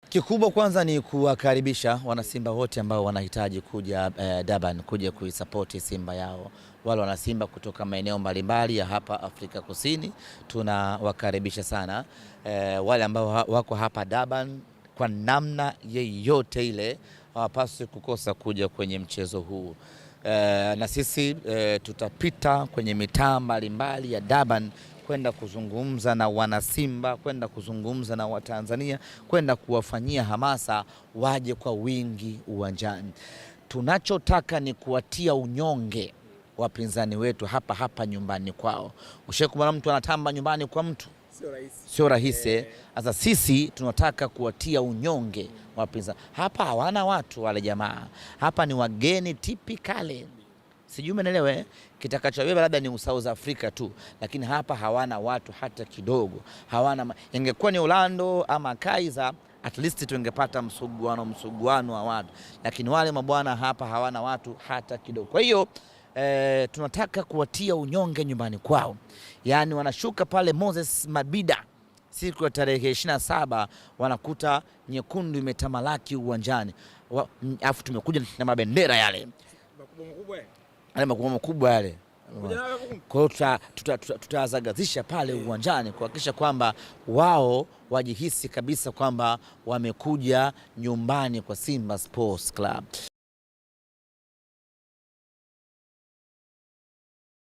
Kikubwa kwanza ni kuwakaribisha wanasimba wote ambao wanahitaji kuja Durban kuja kuisapoti Simba yao. Wale wanasimba kutoka maeneo mbalimbali ya hapa Afrika Kusini tunawakaribisha sana. Wale ambao wako hapa Durban kwa namna yeyote ile hawapaswi kukosa kuja kwenye mchezo huu. Na sisi tutapita kwenye mitaa mbalimbali ya Durban kwenda kuzungumza na wanasimba, kwenda kuzungumza na Watanzania, kwenda kuwafanyia hamasa waje kwa wingi uwanjani. Tunachotaka ni kuwatia unyonge wapinzani wetu hapa hapa nyumbani kwao. Ushakumwona mtu anatamba nyumbani kwa mtu? Sio rahisi. Sasa sisi tunataka kuwatia unyonge wapinzani. Hapa hawana watu wale jamaa. Hapa ni wageni typically. Sijui umeelewa. Kitakachobeba labda ni South Africa tu, lakini hapa hawana watu hata kidogo. Hawana. Ingekuwa ni Orlando ama Kaizer, at least tungepata msuguano wa watu, lakini wale mabwana hapa hawana watu hata kidogo. Kwa hiyo tunataka kuwatia unyonge nyumbani kwao. Yaani wanashuka pale Moses Mabida siku ya tarehe 27 wanakuta nyekundu imetamalaki uwanjani. Alafu tumekuja na mabendera yale makubwa yale. Kwa hiyo tutazagazisha pale uwanjani kuhakikisha kwamba wao wajihisi kabisa kwamba wamekuja nyumbani kwa Simba Sports Club.